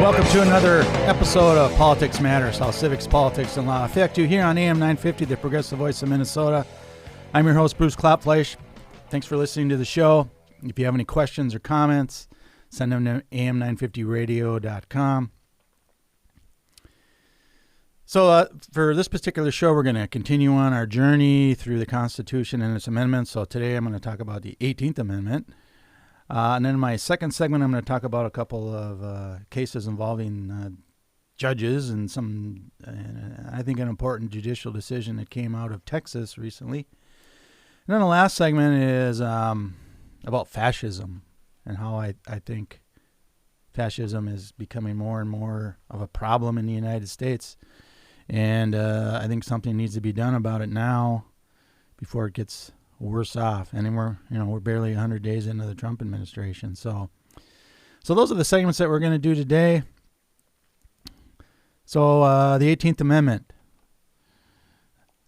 welcome to another episode of Politics Matters, how civics, politics, and law affect you here on AM 950, the progressive voice of Minnesota. I'm your host, Bruce Klopfleisch. Thanks for listening to the show. If you have any questions or comments, send them to am950radio.com. So for this particular show, we're going to continue on our journey through the Constitution and its amendments. So today I'm going to talk about the 18th Amendment. And then in my second segment, I'm going to talk about a couple of cases involving judges and some, I think, an important judicial decision that came out of Texas recently. And then the last segment is about fascism and how I think fascism is becoming more and more of a problem in the United States. And I think something needs to be done about it now before it gets worse off. And we're barely 100 days into the Trump administration. So those are the segments that we're going to do today. So the 18th Amendment.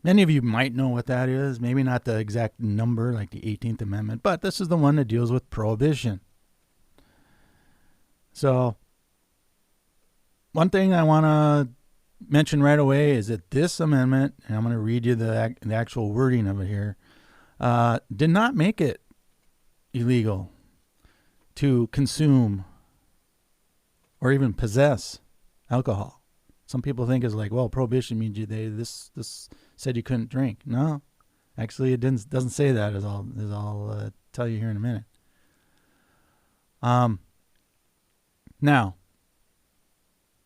Many of you might know what that is. Maybe not the exact number like the 18th Amendment, but this is the one that deals with prohibition. So one thing I want to mention right away is that this amendment, and I'm going to read you the actual wording of it here, did not make it illegal to consume or even possess alcohol. Some people think it's like, well, prohibition means this said you couldn't drink. No, actually, it doesn't say that. As I'll tell you here in a minute. Now,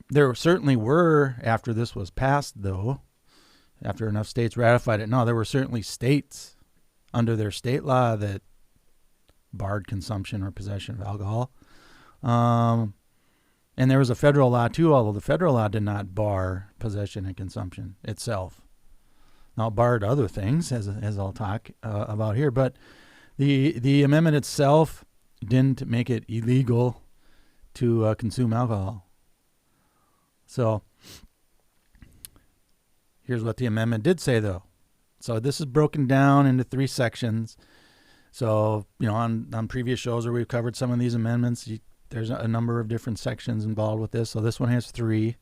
there certainly were, after this was passed, though, after enough states ratified it. No, there were certainly states under their state law that barred consumption or possession of alcohol. And there was a federal law, too, although the federal law did not bar possession and consumption itself. Now, it barred other things, as I'll talk about here. But the amendment itself didn't make it illegal to consume alcohol. So here's what the amendment did say, though. So this is broken down into 3 sections. So, on previous shows where we've covered some of these amendments, there's a number of different sections involved with this. So this one has 3.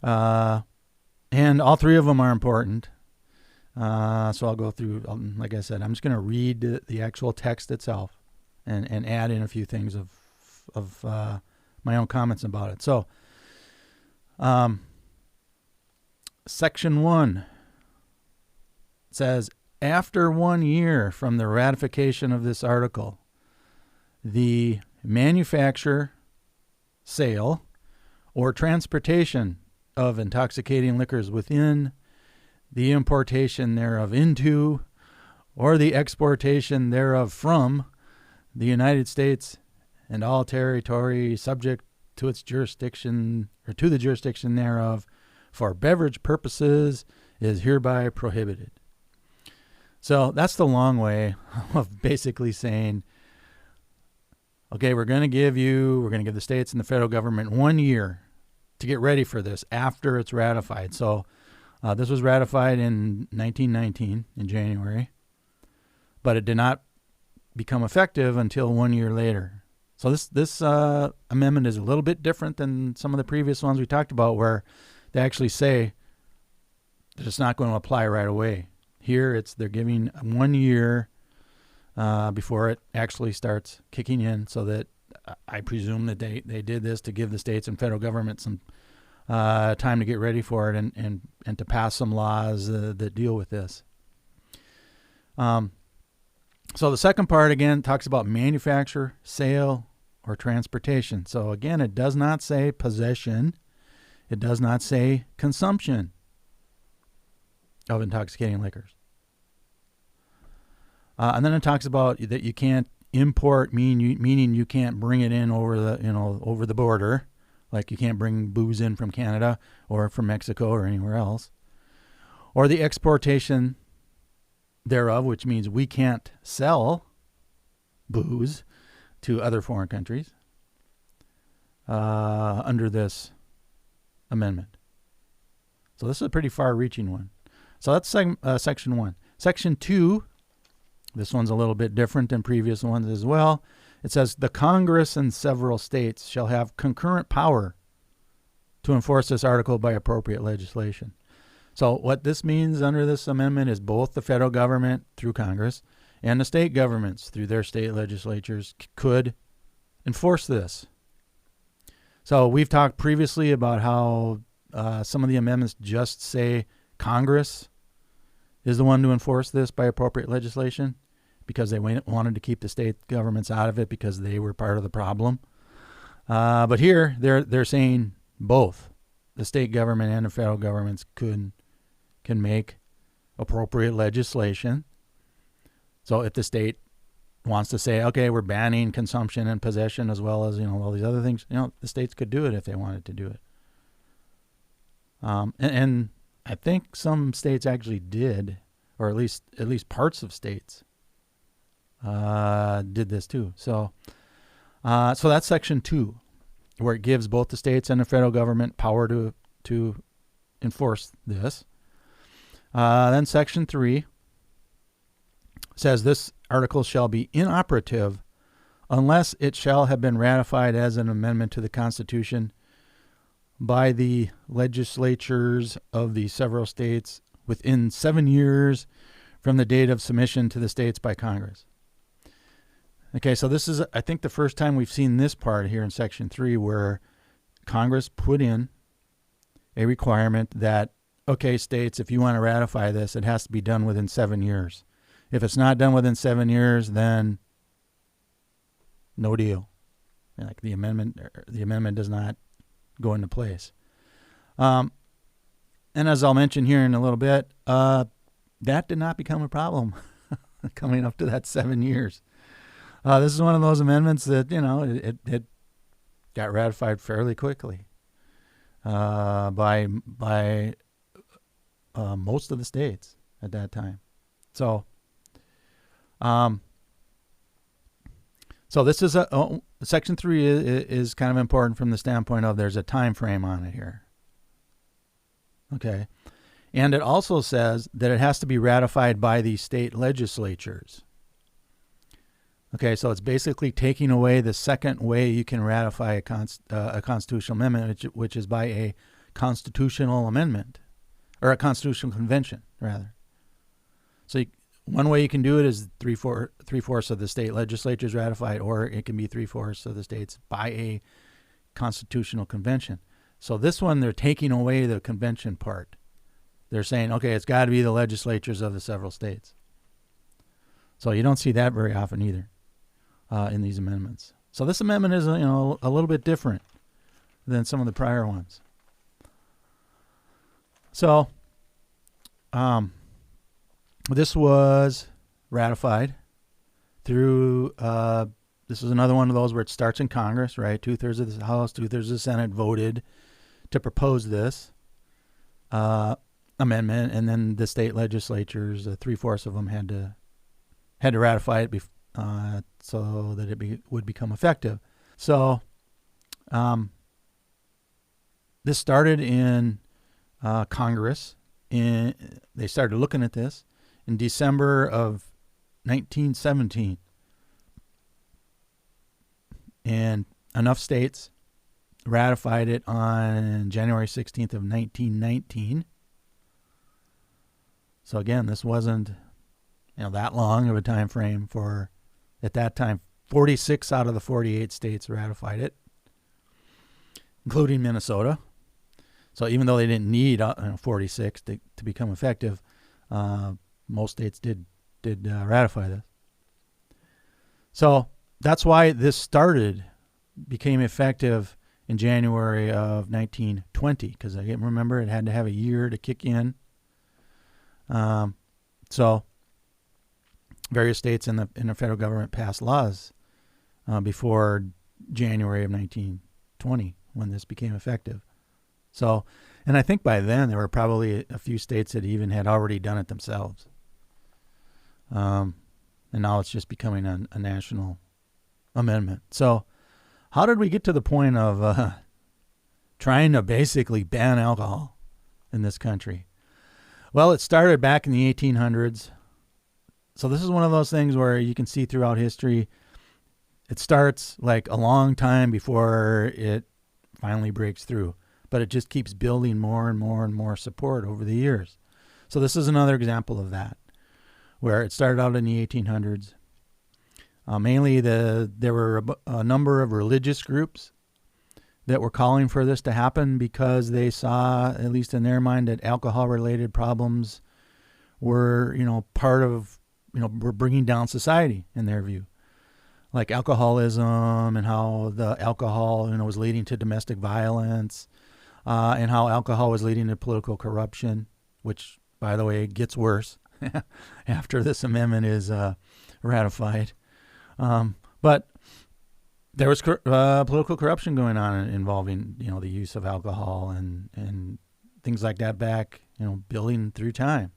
And all 3 of them are important. So I'll go through, like I said, I'm just going to read the actual text itself and add in a few things of my own comments about it. So, Section 1 says, after 1 year from the ratification of this article, the manufacture, sale, or transportation of intoxicating liquors within, the importation thereof into, or the exportation thereof from the United States and all territory subject to its jurisdiction or to the jurisdiction thereof for beverage purposes is hereby prohibited. So that's the long way of basically saying, okay, we're going to give the states and the federal government 1 year to get ready for this after it's ratified. So this was ratified in 1919 in January, but it did not become effective until 1 year later. So this amendment is a little bit different than some of the previous ones we talked about, where they actually say that it's not going to apply right away. Here, they're giving 1 year before it actually starts kicking in, so that I presume that they did this to give the states and federal government some time to get ready for it and to pass some laws that deal with this. So the second part, again, talks about manufacture, sale, or transportation. So again, it does not say possession. It does not say consumption of intoxicating liquors. And then it talks about that you can't import, meaning you can't bring it in over the border, like you can't bring booze in from Canada or from Mexico or anywhere else, or the exportation thereof, which means we can't sell booze to other foreign countries under this amendment. So this is a pretty far-reaching one. So that's Section 1. Section 2, this one's a little bit different than previous ones as well. It says, the Congress and several states shall have concurrent power to enforce this article by appropriate legislation. So what this means under this amendment is both the federal government through Congress and the state governments through their state legislatures could enforce this. So we've talked previously about how some of the amendments just say Congress is the one to enforce this by appropriate legislation because they wanted to keep the state governments out of it because they were part of the problem. But here they're saying both the state government and the federal governments can make appropriate legislation. So if the state wants to say, okay, we're banning consumption and possession as well as, all these other things, the states could do it if they wanted to do it. And I think some states actually did, or at least parts of states did this too. So that's Section 2, where it gives both the states and the federal government power to enforce this. Then Section 3 says this article shall be inoperative unless it shall have been ratified as an amendment to the Constitution by the legislatures of the several states within 7 years from the date of submission to the states by Congress. Okay, so this is, I think, the first time we've seen this part here in Section 3 where Congress put in a requirement that, okay, states, if you want to ratify this, it has to be done within 7 years. If it's not done within 7 years, then no deal. Like the amendment does not go into place. And as I'll mention here in a little bit, that did not become a problem coming up to that 7 years. This is one of those amendments that, it got ratified fairly quickly by most of the states at that time. So this is Section 3 is kind of important from the standpoint of there's a time frame on it here. Okay. And it also says that it has to be ratified by the state legislatures. Okay, so it's basically taking away the second way you can ratify a constitutional amendment, which is by a constitutional amendment, or a constitutional convention, rather. So one way you can do it is three-fourths of the state legislatures ratified, or it can be three-fourths of the states by a constitutional convention. So this one, they're taking away the convention part. They're saying, okay, it's got to be the legislatures of the several states. So you don't see that very often either in these amendments. So this amendment is, a little bit different than some of the prior ones. So this was ratified through, this is another one of those where it starts in Congress, right? 2/3 of the House, 2/3 of the Senate voted to propose this amendment, and then the state legislatures, 3/4 of them had to ratify it so that it would become effective. So this started in Congress. They started looking at this in December of 1917. And enough states ratified it on January 16th of 1919. So again, this wasn't that long of a time frame for, at that time, 46 out of the 48 states ratified it, including Minnesota. So even though they didn't need 46 to become effective, most states did ratify this. So that's why this became effective in January of 1920, because I remember it had to have a year to kick in. So various states in the federal government passed laws before January of 1920 when this became effective. So, and I think by then there were probably a few states that even had already done it themselves. And now it's just becoming a national amendment. So how did we get to the point of trying to basically ban alcohol in this country? Well, it started back in the 1800s. So this is one of those things where you can see throughout history, it starts like a long time before it finally breaks through. but it just keeps building more and more and more support over the years. So this is another example of that, where it started out in the 1800s. Mainly there were a number of religious groups that were calling for this to happen because they saw, at least in their mind, that alcohol-related problems were, part of, were bringing down society in their view. Like alcoholism and how the alcohol, was leading to domestic violence, and how alcohol was leading to political corruption, which, by the way, gets worse after this amendment is ratified. But there was political corruption going on involving, the use of alcohol and things like that back, building through time.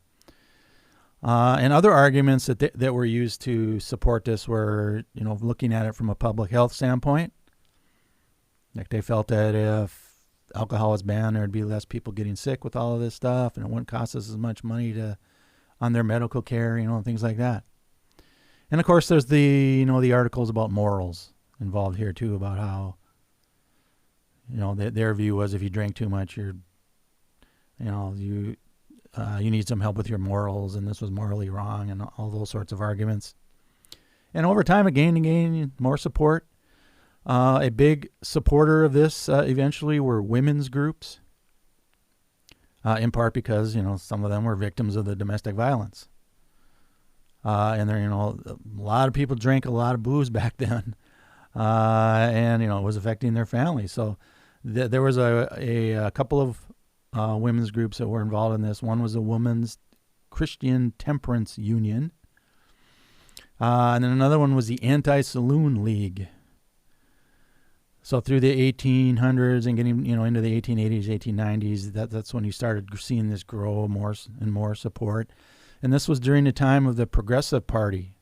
And other arguments that were used to support this were, looking at it from a public health standpoint. Like they felt that if alcohol was banned, there'd be less people getting sick with all of this stuff, and it wouldn't cost us as much money on their medical care, and things like that. And of course, there's the articles about morals involved here too, about how, their view was if you drank too much, you need some help with your morals, and this was morally wrong, and all those sorts of arguments. And over time, it gained more support. A big supporter of this eventually were women's groups, in part because, some of them were victims of the domestic violence. And there, a lot of people drank a lot of booze back then, and, it was affecting their families. So there was a couple of women's groups that were involved in this. One was the Women's Christian Temperance Union. And then another one was the Anti-Saloon League. So through the 1800s and getting, into the 1880s, 1890s, that's when you started seeing this grow more and more support. And this was during the time of the Progressive Party.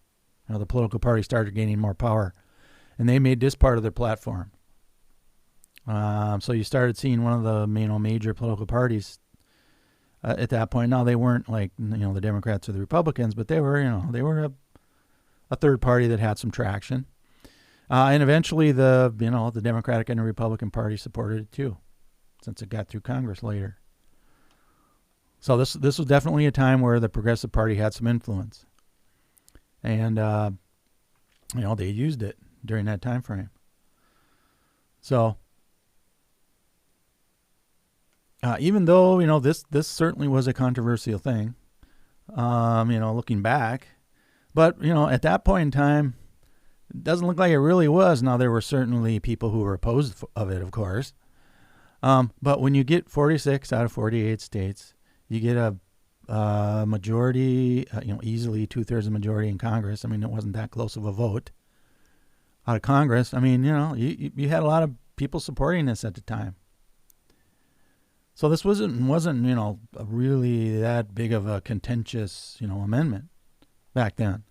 The political party started gaining more power. And they made this part of their platform. So you started seeing one of the major political parties at that point. Now, they weren't like, the Democrats or the Republicans, but they were a third party that had some traction. And eventually the Democratic and the Republican Party supported it too, since it got through Congress later. So this was definitely a time where the Progressive Party had some influence. And, they used it during that time frame. So even though, this certainly was a controversial thing, looking back. But, at that point in time, it doesn't look like it really was. Now, there were certainly people who were opposed of it, of course. But when you get 46 out of 48 states, you get a majority, easily 2/3 of majority in Congress. I mean, it wasn't that close of a vote out of Congress. I mean, you had a lot of people supporting this at the time. So this wasn't really that big of a contentious, amendment back then.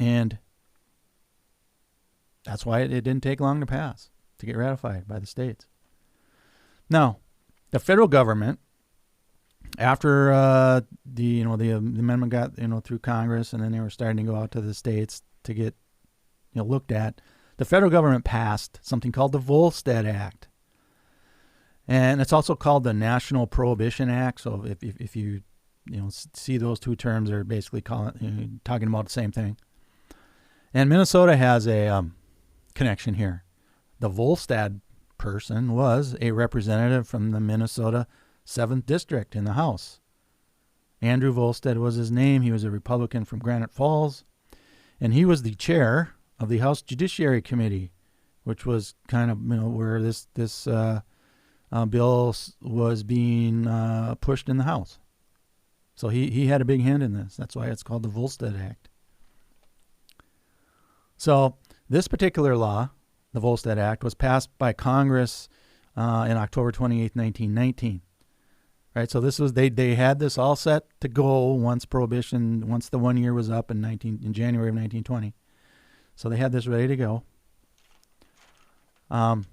And that's why it didn't take long to pass, to get ratified by the states. Now, the federal government, after the amendment got through Congress, and then they were starting to go out to the states to get looked at, the federal government passed something called the Volstead Act, and it's also called the National Prohibition Act. So if you see those two terms, they're basically talking about the same thing. And Minnesota has a connection here. The Volstead person was a representative from the Minnesota 7th District in the House. Andrew Volstead was his name. He was a Republican from Granite Falls, and he was the chair of the House Judiciary Committee, which was kind of where this bill was being pushed in the House. So he had a big hand in this. That's why it's called the Volstead Act. So this particular law, the Volstead Act, was passed by Congress in October 28, 1919. Right, so this was they had this all set to go once the 1 year was up in January of 1920. So they had this ready to go. And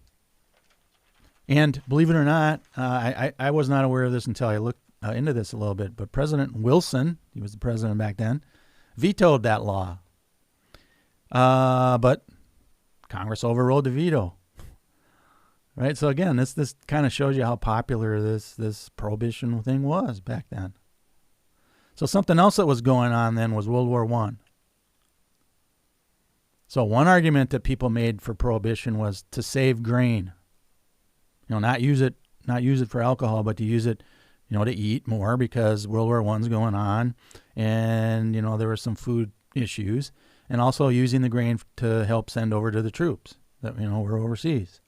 believe it or not, I was not aware of this until I looked into this a little bit. But President Wilson, he was the president back then, vetoed that law. But Congress overrode the veto. Right? So again, this kind of shows you how popular this prohibition thing was back then. So something else that was going on then was World War I. So one argument that people made for prohibition was to save grain. Not use it for alcohol, but to use it, to eat more because World War I's going on, and there were some food issues, and also using the grain to help send over to the troops that were overseas.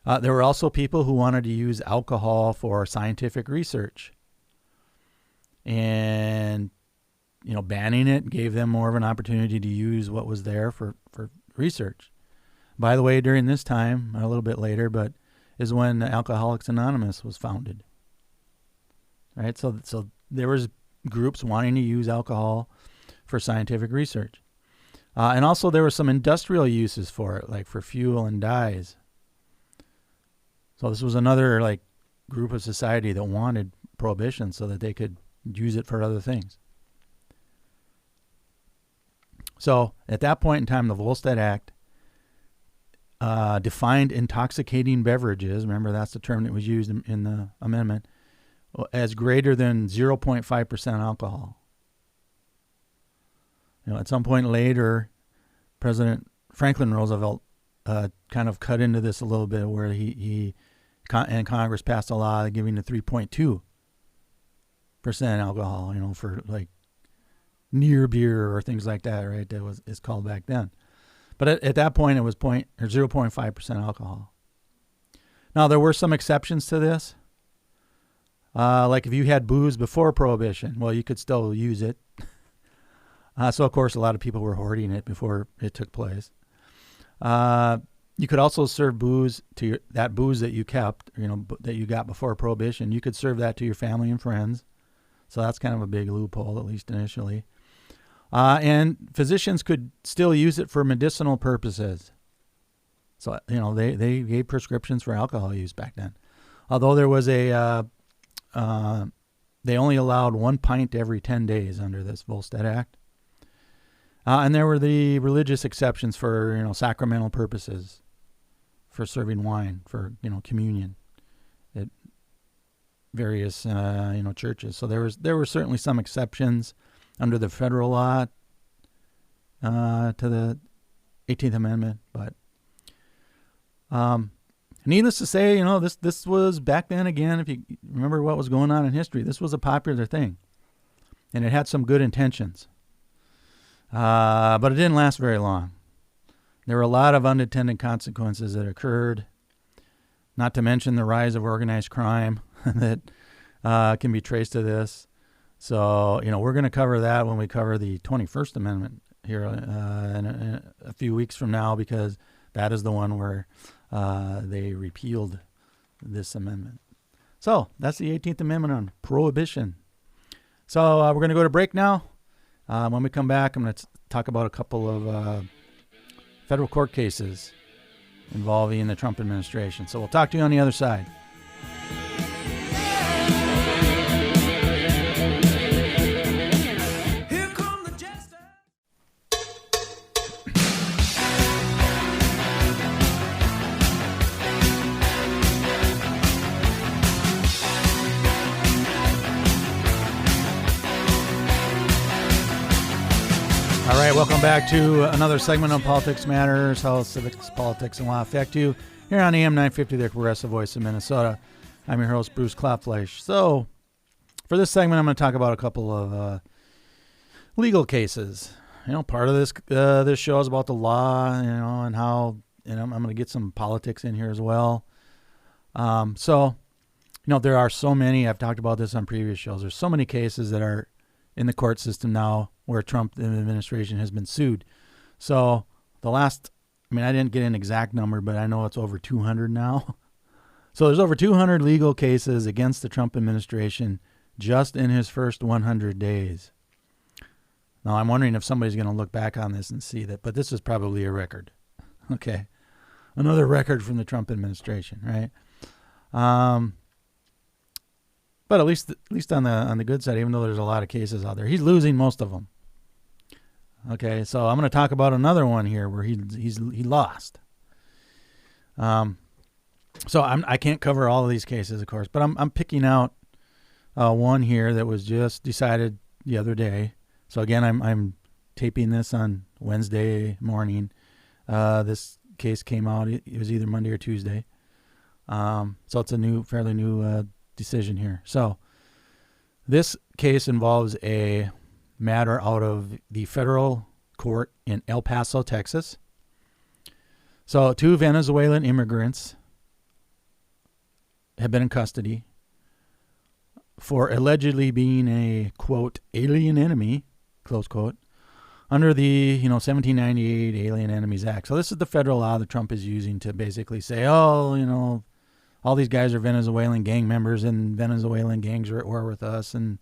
There were also people who wanted to use alcohol for scientific research, and banning it gave them more of an opportunity to use what was there for research. By the way, during this time, a little bit later, but is when Alcoholics Anonymous was founded. Right? So there was groups wanting to use alcohol for scientific research. And also there were some industrial uses for it, like for fuel and dyes. So this was another group of society that wanted prohibition so that they could use it for other things. So at that point in time, the Volstead Act defined intoxicating beverages, remember that's the term that was used in the amendment, as greater than 0.5% alcohol. At some point later, President Franklin Roosevelt kind of cut into this a little bit, where he and Congress passed a law giving the 3.2% alcohol, for near beer or things like that, right? That is called back then. But at that point, it was 0.5% alcohol. Now, there were some exceptions to this. Like if you had booze before Prohibition, well, you could still use it. So, of course, a lot of people were hoarding it before it took place. You could also serve booze to that booze that you kept, that you got before Prohibition. You could serve that to your family and friends. So that's kind of a big loophole, at least initially. And physicians could still use it for medicinal purposes. So, they gave prescriptions for alcohol use back then. Although there was they only allowed 1 pint every 10 days under this Volstead Act. And there were the religious exceptions for, sacramental purposes, for serving wine, for, communion at various, churches. So there were certainly some exceptions under the federal law to the 18th Amendment. But needless to say, this was back then, again, if you remember what was going on in history, this was a popular thing. And it had some good intentions. But it didn't last very long. There were a lot of unintended consequences that occurred, not to mention the rise of organized crime that can be traced to this. So, we're going to cover that when we cover the 21st Amendment here in a few weeks from now, because that is the one where they repealed this amendment. So that's the 18th Amendment on prohibition. So we're going to go to break now. When we come back, I'm going to talk about a couple of federal court cases involving the Trump administration. So we'll talk to you on the other side. All right, welcome back to another segment on Politics Matters, how civics, politics, and law affect you, here on AM 950, the Progressive Voice of Minnesota. I'm your host, Bruce Klopfleisch. So, for this segment, I'm going to talk about a couple of legal cases. Part of this show is about the law, and how, I'm going to get some politics in here as well. So, there are so many, I've talked about this on previous shows, there's so many cases that are in the court system now where Trump administration has been sued. So I didn't get an exact number, but I know it's over 200 now. So there's over 200 legal cases against the Trump administration just in his first 100 days. Now I'm wondering if somebody's going to look back on this and see that, but this is probably a record. Okay. Another record from the Trump administration, right? But at least on the good side, even though there's a lot of cases out there, he's losing most of them. Okay, so I'm going to talk about another one here where he lost. So I can't cover all of these cases, of course, but I'm picking out one here that was just decided the other day. So again, I'm taping this on Wednesday morning. This case came out. It was either Monday or Tuesday. So it's a fairly new decision here. So this case involves a matter out of the federal court in El Paso, Texas. So 2 Venezuelan immigrants have been in custody for allegedly being a, quote, alien enemy, close quote, under the 1798 Alien Enemies Act. So this is the federal law that Trump is using to basically say, all these guys are Venezuelan gang members and Venezuelan gangs are at war with us and,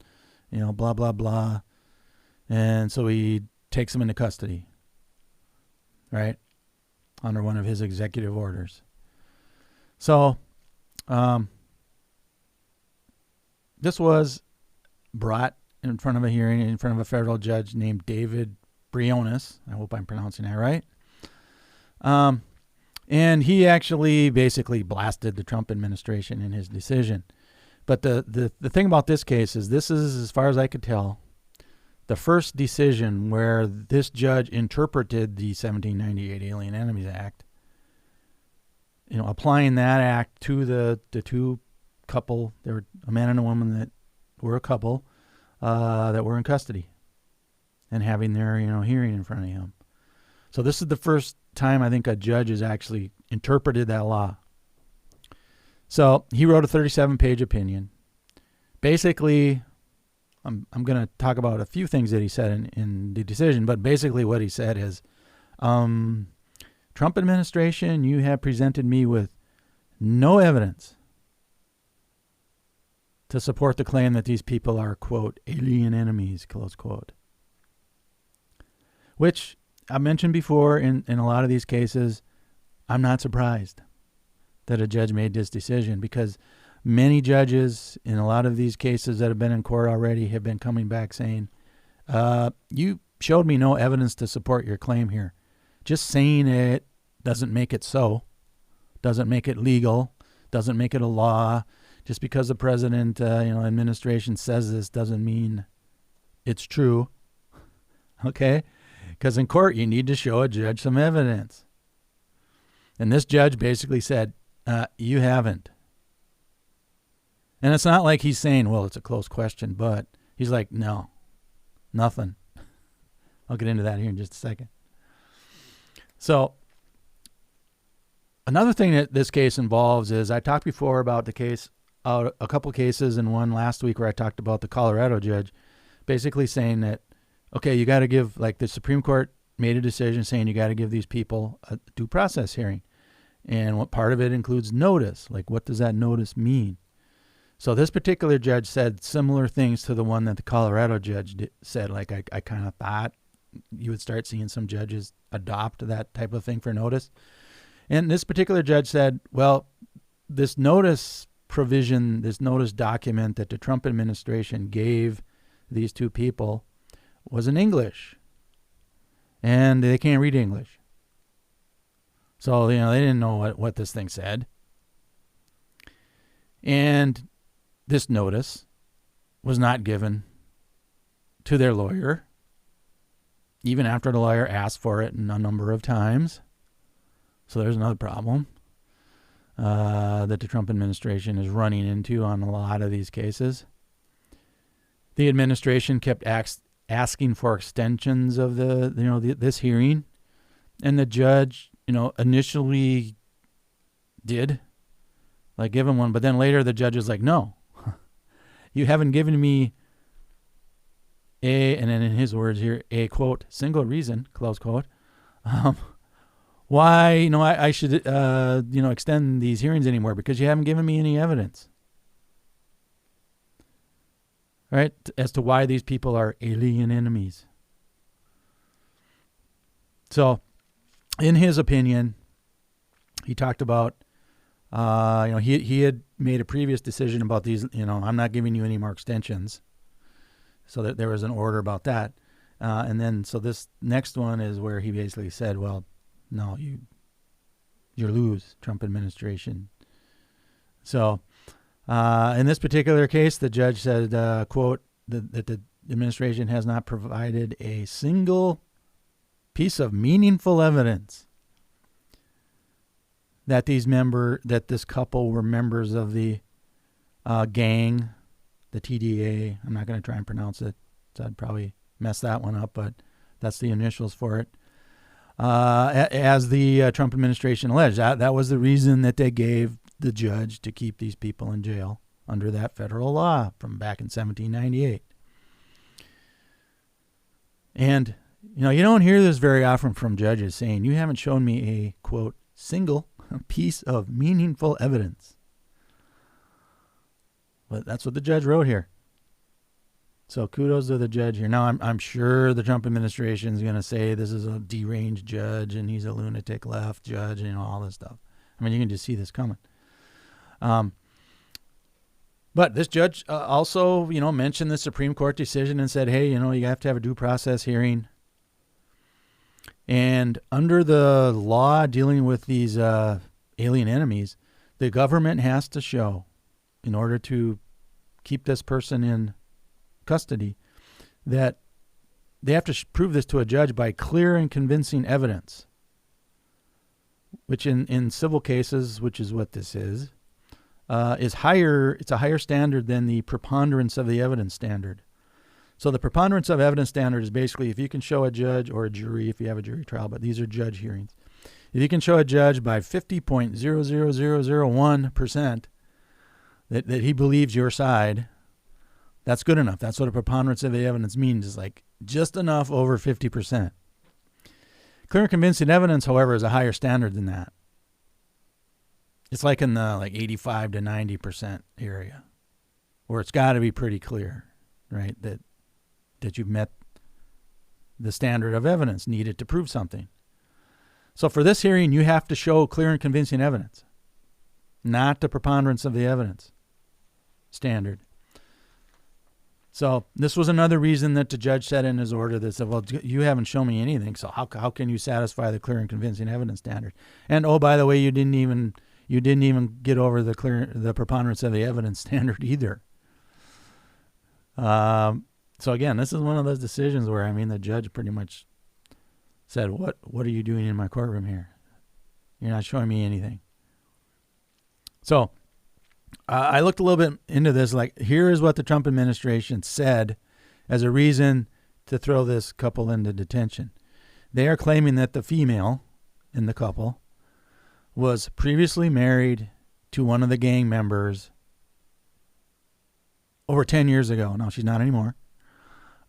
blah, blah, blah. And so he takes them into custody, right, under one of his executive orders. So this was brought in front of a hearing in front of a federal judge named David Briones. I hope I'm pronouncing that right. And he actually basically blasted the Trump administration in his decision. But the thing about this case is this is, as far as I could tell, the first decision where this judge interpreted the 1798 Alien Enemies Act, applying that act to the two couple, there were a man and a woman that were a couple that were in custody and having their hearing in front of him. So this is the first time I think a judge has actually interpreted that law. So he wrote a 37-page opinion. Basically, I'm going to talk about a few things that he said in the decision, but basically what he said is, Trump administration, you have presented me with no evidence to support the claim that these people are, quote, alien enemies, close quote. Which I mentioned before in a lot of these cases, I'm not surprised that a judge made this decision because many judges in a lot of these cases that have been in court already have been coming back saying, you showed me no evidence to support your claim here. Just saying it doesn't make it so, doesn't make it legal, doesn't make it a law. Just because the president, administration says this doesn't mean it's true. Okay? Because in court, you need to show a judge some evidence. And this judge basically said, you haven't. And it's not like he's saying, well, it's a close question, but he's like, no, nothing. I'll get into that here in just a second. So another thing that this case involves is I talked before about the case, a couple cases, and one last week where I talked about the Colorado judge basically saying that, okay, you got to give, like the Supreme Court made a decision saying you got to give these people a due process hearing. And what part of it includes notice. Like, what does that notice mean? So this particular judge said similar things to the one that the Colorado judge said. Like, I kind of thought you would start seeing some judges adopt that type of thing for notice. And this particular judge said, well, this notice provision, this notice document that the Trump administration gave these two people was in English. And they can't read English. So, they didn't know what this thing said. And this notice was not given to their lawyer, even after the lawyer asked for it a number of times. So there's another problem that the Trump administration is running into on a lot of these cases. The administration kept asking for extensions of this hearing, and the judge, initially did, like, give him one, but then later the judge is like, no, you haven't given me and then in his words here, a, quote, single reason, close quote, why, I should, extend these hearings anymore, because you haven't given me any evidence, right, as to why these people are alien enemies. So, in his opinion, he talked about, he had made a previous decision about these, I'm not giving you any more extensions. So that there was an order about that. And then, so this next one is where he basically said, well, no, you You lose, Trump administration. So in this particular case, the judge said, quote, that the administration has not provided a single piece of meaningful evidence that this couple were members of the gang, the TDA. I'm not going to try and pronounce it, so I'd probably mess that one up, but that's the initials for it. As the Trump administration alleged, that was the reason that they gave the judge to keep these people in jail under that federal law from back in 1798. And, you don't hear this very often from judges saying, you haven't shown me a, quote, single piece of meaningful evidence. But that's what the judge wrote here. So kudos to the judge here. Now, I'm sure the Trump administration is going to say this is a deranged judge and he's a lunatic left judge and all this stuff. I mean, you can just see this coming. But this judge also, mentioned the Supreme Court decision and said, hey, you have to have a due process hearing. And under the law dealing with these alien enemies, the government has to show, in order to keep this person in custody, that they have to prove this to a judge by clear and convincing evidence, which in civil cases, which is what this is higher. It's a higher standard than the preponderance of the evidence standard. So the preponderance of evidence standard is basically if you can show a judge or a jury, if you have a jury trial, but these are judge hearings. If you can show a judge by 50.00001% that he believes your side, that's good enough. That's what a preponderance of the evidence means, is like just enough over 50%. Clear and convincing evidence, however, is a higher standard than that. It's like in the 85 to 90% area, where it's got to be pretty clear, right, that you've met the standard of evidence needed to prove something. So for this hearing, you have to show clear and convincing evidence, not the preponderance of the evidence standard. So this was another reason that the judge said in his order that said, well, you haven't shown me anything, so how can you satisfy the clear and convincing evidence standard? And oh, by the way, you didn't even get over the preponderance of the evidence standard either. So again, this is one of those decisions where, the judge pretty much said, what are you doing in my courtroom here? You're not showing me anything. So I looked a little bit into this. Here is what the Trump administration said as a reason to throw this couple into detention. They are claiming that the female in the couple was previously married to one of the gang members over 10 years ago. No, she's not anymore.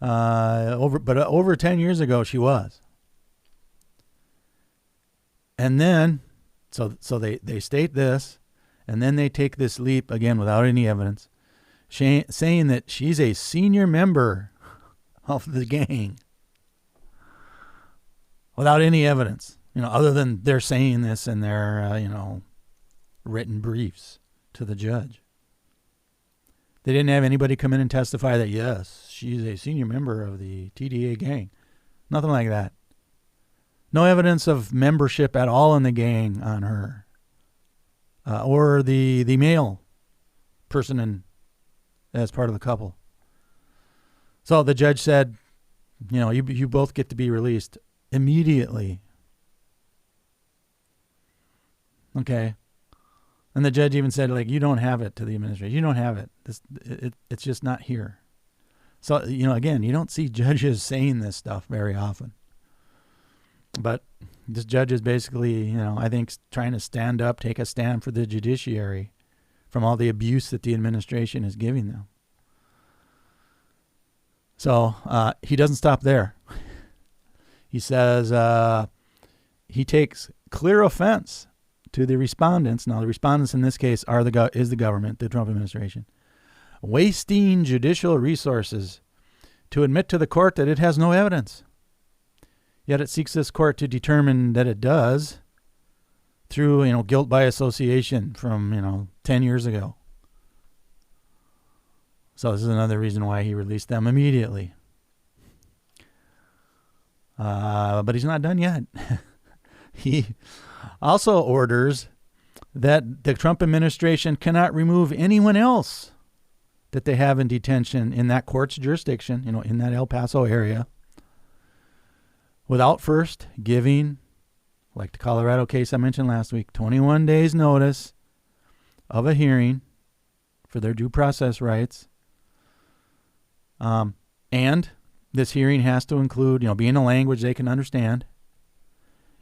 Over 10 years ago, she was. And then, so they state this, and then they take this leap, again, without any evidence, saying that she's a senior member of the gang without any evidence, other than they're saying this in their, written briefs to the judge. They didn't have anybody come in and testify that, yes, she's a senior member of the TDA gang. Nothing like that. No evidence of membership at all in the gang on her. Or the male person as part of the couple. So the judge said, you both get to be released immediately. Okay. And the judge even said, you don't have it, to the administration. You don't have it. It's just not here. So, again, you don't see judges saying this stuff very often. But this judge is basically, I think, trying to take a stand for the judiciary from all the abuse that the administration is giving them. So he doesn't stop there. He says he takes clear offense to the respondents. Now, the respondents in this case is the government, the Trump administration, wasting judicial resources to admit to the court that it has no evidence. Yet it seeks this court to determine that it does through, guilt by association from, 10 years ago. So this is another reason why he released them immediately. But he's not done yet. he also orders that the Trump administration cannot remove anyone else that they have in detention in that court's jurisdiction, in that El Paso area, without first giving, like the Colorado case I mentioned last week, 21 days notice of a hearing for their due process rights. And this hearing has to include, be in a language they can understand.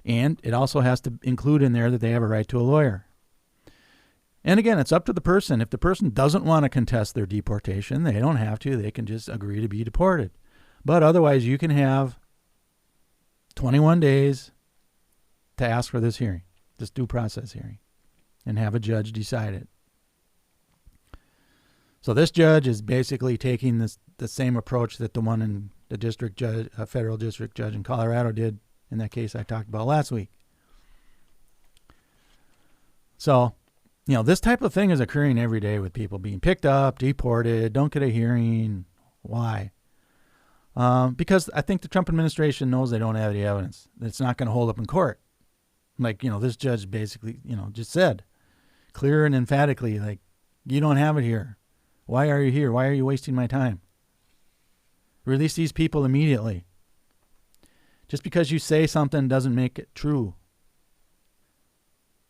And it also has to include in there that they have a right to a lawyer. And again, it's up to the person. If the person doesn't want to contest their deportation, they don't have to. They can just agree to be deported. But otherwise, you can have 21 days to ask for this hearing, this due process hearing, and have a judge decide it. So this judge is basically taking the same approach that the one in the district judge, a federal district judge in Colorado did in that case I talked about last week. So, this type of thing is occurring every day with people being picked up, deported, don't get a hearing. Why? Because I think the Trump administration knows they don't have the evidence. It's not going to hold up in court. Like, this judge basically, just said clear and emphatically, like, you don't have it here. Why are you here? Why are you wasting my time? Release these people immediately. Just because you say something doesn't make it true.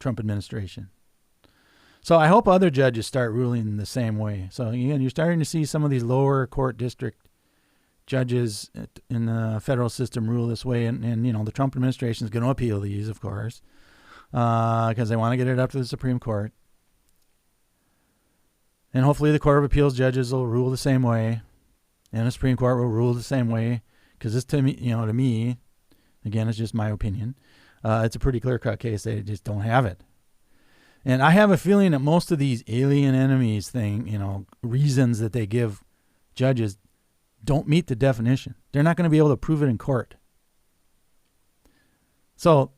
Trump administration. So I hope other judges start ruling the same way. So again, you're starting to see some of these lower court district judges in the federal system rule this way. And the Trump administration is going to appeal these, of course, because they want to get it up to the Supreme Court. And hopefully the Court of Appeals judges will rule the same way. And the Supreme Court will rule the same way. Because this, to me, again, it's just my opinion. It's a pretty clear-cut case. They just don't have it. And I have a feeling that most of these alien enemies reasons that they give judges don't meet the definition. They're not going to be able to prove it in court. So,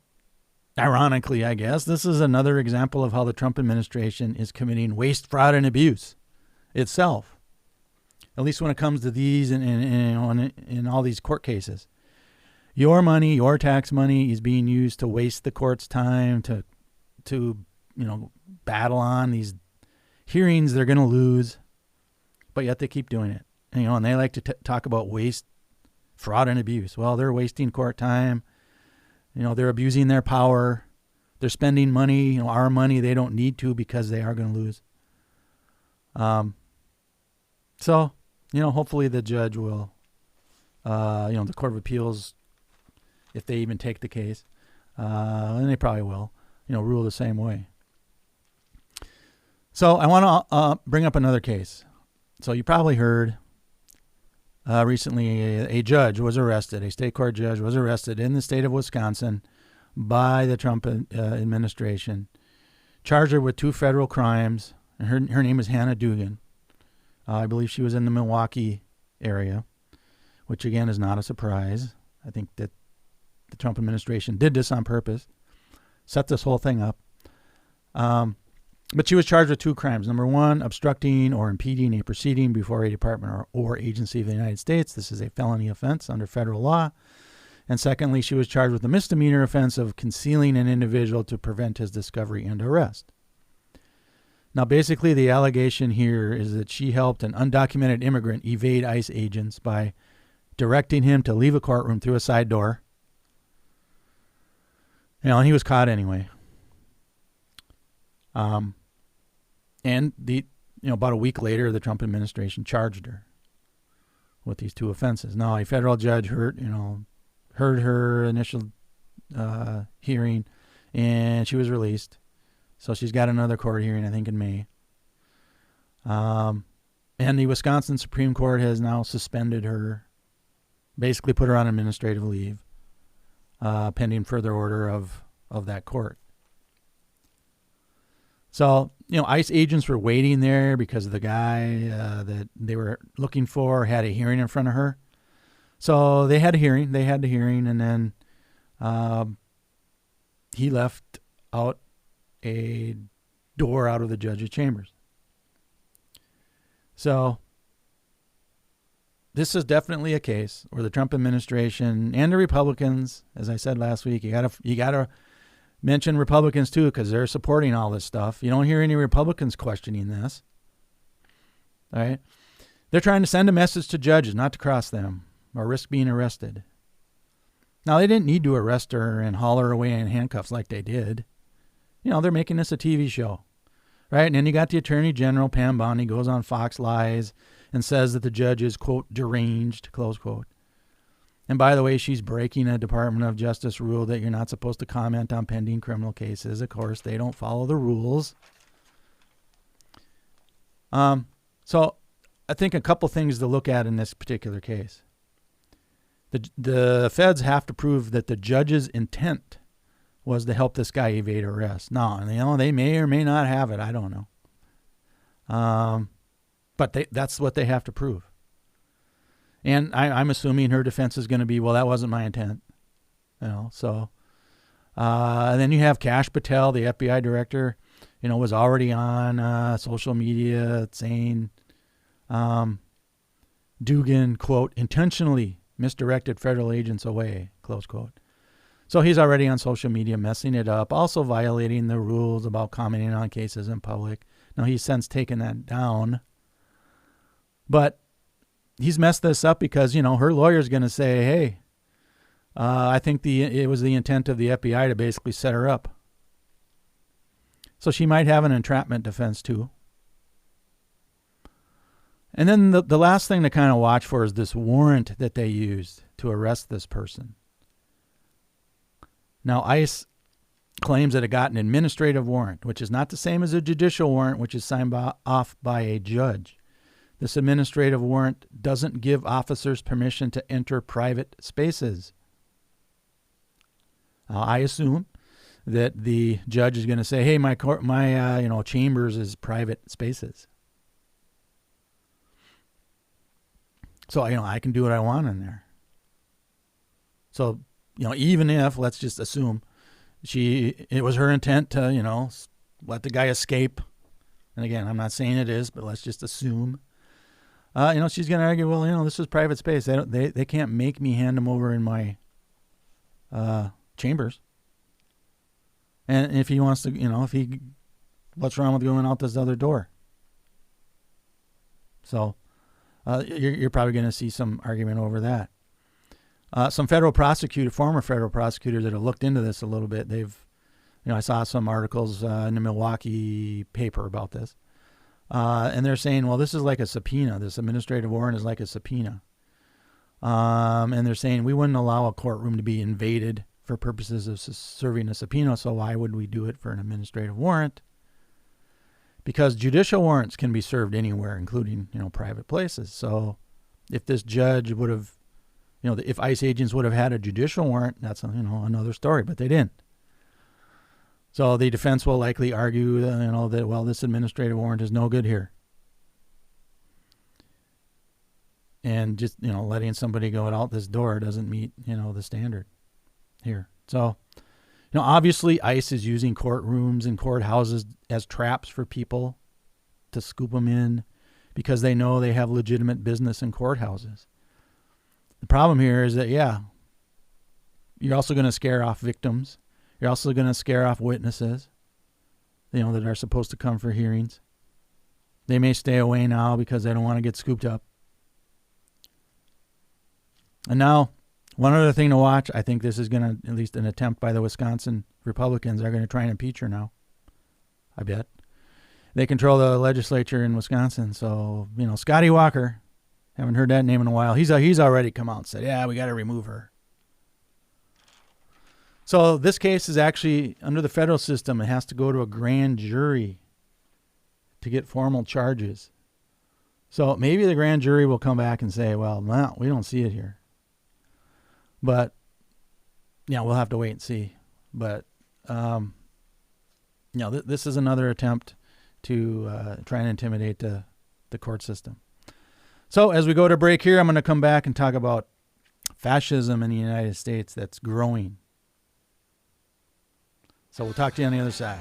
ironically, I guess, this is another example of how the Trump administration is committing waste, fraud, and abuse itself. At least when it comes to these and in all these court cases. Your money, your tax money is being used to waste the court's time to battle on these hearings they're going to lose, but yet they keep doing it. And they like to talk about waste, fraud, and abuse. Well, they're wasting court time. They're abusing their power. They're spending money, our money they don't need to because they are going to lose. So, hopefully the judge will, the Court of Appeals, if they even take the case, and they probably will, rule the same way. So I want to bring up another case. So you probably heard recently a judge was arrested, a state court judge was arrested in the state of Wisconsin by the Trump administration, charged her with 2 federal crimes. And her name is Hannah Dugan. I believe she was in the Milwaukee area, which again is not a surprise. I think that the Trump administration did this on purpose, set this whole thing up. But she was charged with 2 crimes. Number 1, obstructing or impeding a proceeding before a department or agency of the United States. This is a felony offense under federal law. And secondly, she was charged with a misdemeanor offense of concealing an individual to prevent his discovery and arrest. Now, basically, the allegation here is that she helped an undocumented immigrant evade ICE agents by directing him to leave a courtroom through a side door. And he was caught anyway. And about a week later, the Trump administration charged her with these 2 offenses. Now, a federal judge heard her initial hearing, and she was released. So she's got another court hearing, I think, in May. And the Wisconsin Supreme Court has now suspended her, basically put her on administrative leave, pending further order of that court. So, ICE agents were waiting there because the guy that they were looking for had a hearing in front of her. So they had a hearing. And then he left out a door out of the judge's chambers. So this is definitely a case where the Trump administration and the Republicans, as I said last week, you gotta mention Republicans too, because they're supporting all this stuff. You don't hear any Republicans questioning this. All right? They're trying to send a message to judges not to cross them or risk being arrested. Now, they didn't need to arrest her and haul her away in handcuffs like they did. They're making this a TV show, right? And then you got the Attorney General, Pam Bondi, goes on Fox Lies and says that the judge is, quote, deranged, close quote. And by the way, she's breaking a Department of Justice rule that you're not supposed to comment on pending criminal cases. Of course, they don't follow the rules. So I think a couple things to look at in this particular case. The feds have to prove that the judge's intent was to help this guy evade arrest. Now, they may or may not have it. I don't know. But that's what they have to prove. And I'm assuming her defense is going to be, well, that wasn't my intent. So. And then you have Kash Patel, the FBI director, was already on social media saying Dugan, quote, intentionally misdirected federal agents away, close quote. So he's already on social media messing it up, also violating the rules about commenting on cases in public. Now, he's since taken that down. But he's messed this up because, her lawyer's going to say, hey, I think it was the intent of the FBI to basically set her up. So she might have an entrapment defense too. And then the last thing to kind of watch for is this warrant that they used to arrest this person. Now, ICE claims that it got an administrative warrant, which is not the same as a judicial warrant, which is signed off by a judge. This administrative warrant doesn't give officers permission to enter private spaces. I assume that the judge is going to say, hey, my chambers is private spaces. So, I can do what I want in there. So, even if, let's just assume, it was her intent to, let the guy escape. And again, I'm not saying it is, but let's just assume. She's going to argue, well, this is private space. They can't make me hand them over in my chambers. And if he wants to, what's wrong with going out this other door? So, you're probably going to see some argument over that. Some former federal prosecutors that have looked into this a little bit, I saw some articles in the Milwaukee paper about this. And they're saying, well, this is like a subpoena. This administrative warrant is like a subpoena. And they're saying we wouldn't allow a courtroom to be invaded for purposes of serving a subpoena, so why would we do it for an administrative warrant? Because judicial warrants can be served anywhere, including, private places. So if this judge would have, if ICE agents would have had a judicial warrant, that's, another story, but they didn't. So the defense will likely argue, that, well, this administrative warrant is no good here. And just, letting somebody go out this door doesn't meet, the standard here. So, obviously ICE is using courtrooms and courthouses as traps for people to scoop them in because they know they have legitimate business in courthouses. The problem here is that, you're also going to scare off victims. You're also going to scare off witnesses, that are supposed to come for hearings. They may stay away now because they don't want to get scooped up. And now, one other thing to watch, I think this is going to, at least an attempt by the Wisconsin Republicans, are going to try and impeach her now. I bet. They control the legislature in Wisconsin. So, Scotty Walker, haven't heard that name in a while. He's already come out and said, yeah, we got to remove her. So this case is actually, under the federal system, it has to go to a grand jury to get formal charges. So maybe the grand jury will come back and say, well, no, we don't see it here. But, we'll have to wait and see. But, this is another attempt to try and intimidate the court system. So as we go to break here, I'm going to come back and talk about fascism in the United States that's growing. So we'll talk to you on the other side.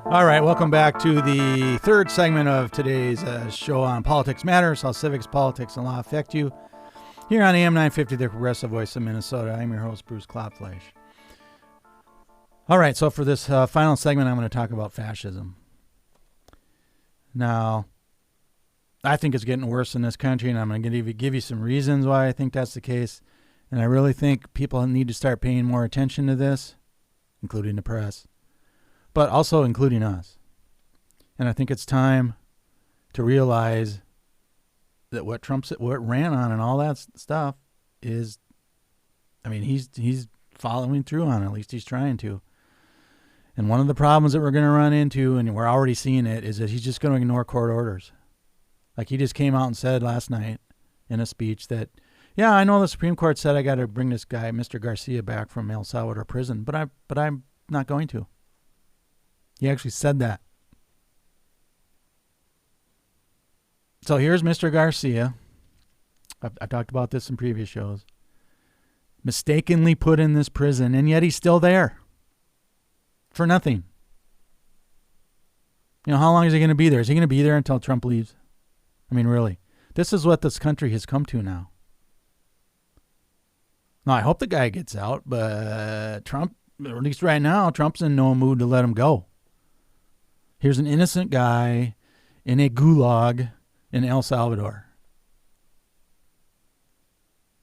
All right, welcome back to the third segment of today's show on Politics Matters, how civics, politics, and law affect you. Here on AM 950, the progressive voice of Minnesota. I'm your host, Bruce Klopfleisch. All right, so for this final segment, I'm going to talk about fascism. Now, I think it's getting worse in this country, and I'm going to give you some reasons why I think that's the case. And I really think people need to start paying more attention to this, including the press, but also including us. And I think it's time to realize that what ran on and all that stuff is, I mean, he's following through on it. At least he's trying to. And one of the problems that we're going to run into, and we're already seeing it, is that he's just going to ignore court orders. Like he just came out and said last night in a speech that, yeah, I know the Supreme Court said I got to bring this guy, Mr. Garcia, back from El Salvador prison, but I'm not going to. He actually said that. So here's Mr. Garcia. I've talked about this in previous shows. Mistakenly put in this prison, and yet he's still there. For nothing. You know, how long is he going to be there? Is he going to be there until Trump leaves? I mean, really. This is what this country has come to now. Now, I hope the guy gets out, but Trump, or at least right now, Trump's in no mood to let him go. Here's an innocent guy in a gulag in El Salvador.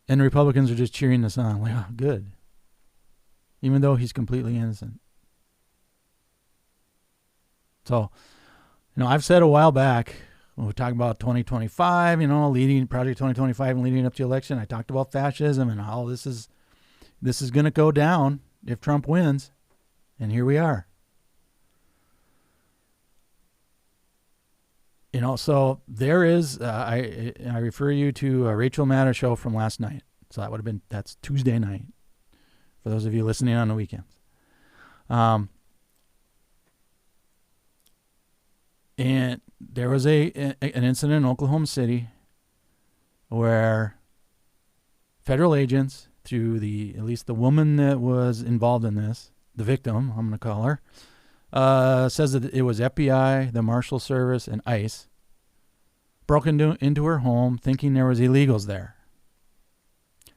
And the Republicans are just cheering this on. Like, oh, good. Even though he's completely innocent. So, you know, I've said a while back, when we talk about 2025, you know, leading Project 2025 and leading up to the election, I talked about fascism and how this is going to go down if Trump wins. And here we are. You know, so there is, I refer you to a Rachel Maddow show from last night. So that's Tuesday night, for those of you listening on the weekends. And there was an incident in Oklahoma City where federal agents, through at least the woman that was involved in this, the victim, I'm going to call her, says that it was FBI, the Marshal Service, and ICE broke into her home thinking there was illegals there.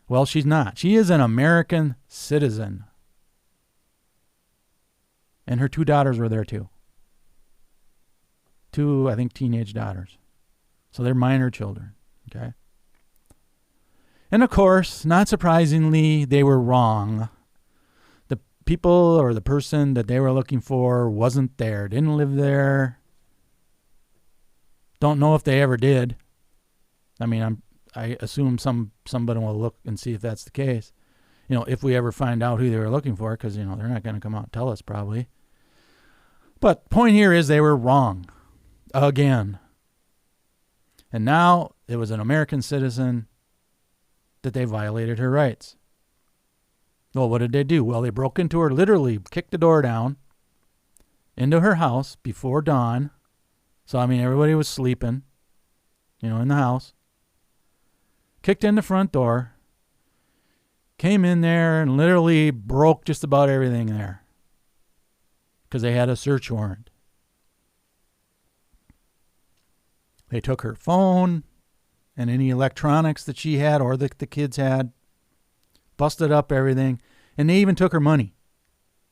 Well, she's not. She is an American citizen. And her 2 daughters were there too. 2, I think, teenage daughters. So they're minor children. Okay. And of course, not surprisingly, they were wrong. The people or the person that they were looking for wasn't there, didn't live there. Don't know if they ever did. I mean, I assume somebody will look and see if that's the case. You know, if we ever find out who they were looking for, because, you know, they're not going to come out and tell us probably. But point here is they were wrong. Again. And now it was an American citizen that they violated her rights. Well, what did they do? Well, they broke into her, literally kicked the door down into her house before dawn. So, I mean, everybody was sleeping, you know, in the house. Kicked in the front door. Came in there and literally broke just about everything there. Because they had a search warrant. They took her phone and any electronics that she had or that the kids had. Busted up everything. And they even took her money.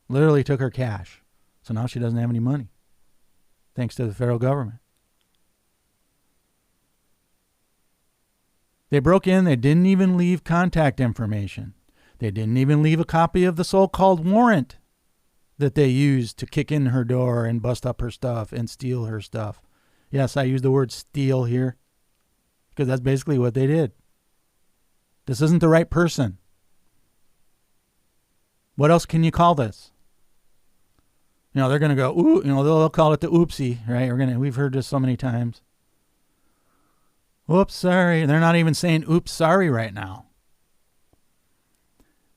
Literally took her cash. So now she doesn't have any money. Thanks to the federal government. They broke in. They didn't even leave contact information. They didn't even leave a copy of the so-called warrant that they used to kick in her door and bust up her stuff and steal her stuff. Yes, I use the word steal here because that's basically what they did. This isn't the right person. What else can you call this? You know, they're going to go, ooh, you know, they'll call it the oopsie, right? We've heard this so many times. Oops, sorry. They're not even saying oops, sorry right now.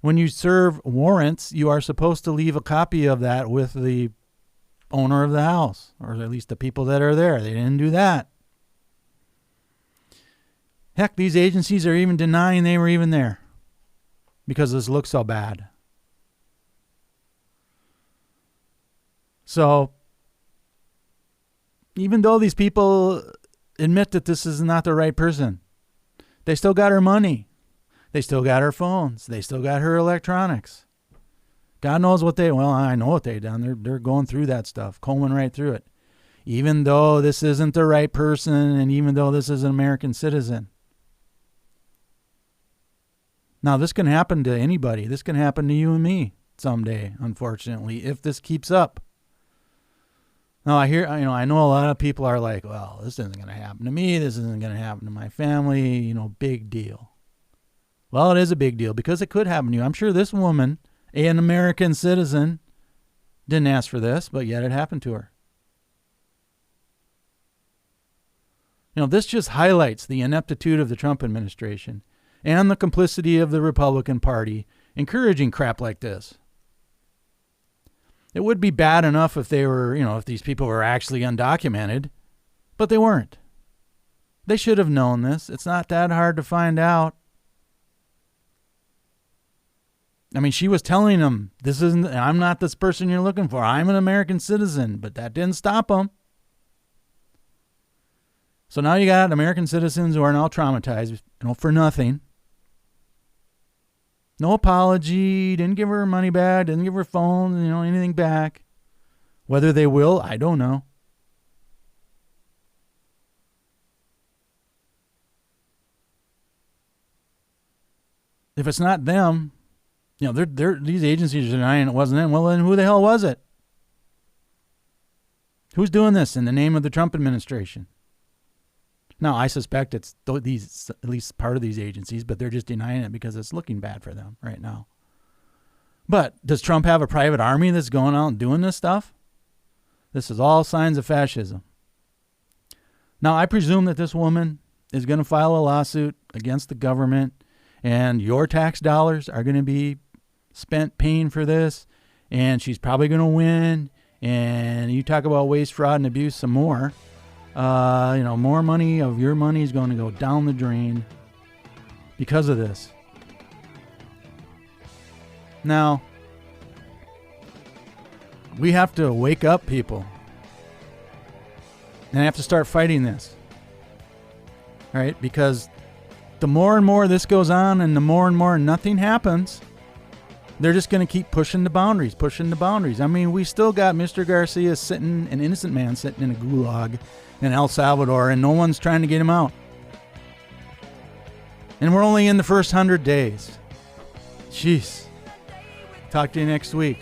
When you serve warrants, you are supposed to leave a copy of that with the owner of the house, or at least the people that are there. They didn't do that. Heck, these agencies are even denying they were even there because this looks so bad. So even though these people admit that this is not the right person, they still got her money. They still got her phones. They still got her electronics. God knows what I know what they've done. They're going through that stuff, combing right through it. Even though this isn't the right person and even though this is an American citizen. Now, this can happen to anybody. This can happen to you and me someday, unfortunately, if this keeps up. Now, I know a lot of people are like, well, this isn't going to happen to me. This isn't going to happen to my family. Big deal. Well, it is a big deal because it could happen to you. I'm sure this woman, an American citizen, didn't ask for this, but yet it happened to her. This just highlights the ineptitude of the Trump administration and the complicity of the Republican Party encouraging crap like this. It would be bad enough if they were, if these people were actually undocumented, but they weren't. They should have known this. It's not that hard to find out. I mean, she was telling them, I'm not this person you're looking for. I'm an American citizen, but that didn't stop them. So now you got American citizens who are now traumatized, for nothing. No apology, didn't give her money back, didn't give her phone, anything back. Whether they will, I don't know. If it's not them, these agencies are denying it wasn't them. Well, then who the hell was it? Who's doing this in the name of the Trump administration? Now, I suspect it's at least part of these agencies, but they're just denying it because it's looking bad for them right now. But does Trump have a private army that's going out and doing this stuff? This is all signs of fascism. Now, I presume that this woman is going to file a lawsuit against the government, and your tax dollars are going to be spent paying for this, and she's probably going to win, and you talk about waste, fraud, and abuse some more. More money of your money is going to go down the drain because of this. Now, we have to wake up, people, and have to start fighting this. All right? Because the more and more this goes on and the more and more nothing happens, they're just going to keep pushing the boundaries. I mean, we still got Mr. Garcia an innocent man sitting in a gulag in El Salvador, and no one's trying to get him out. And we're only in the first 100 days. Jeez. Talk to you next week.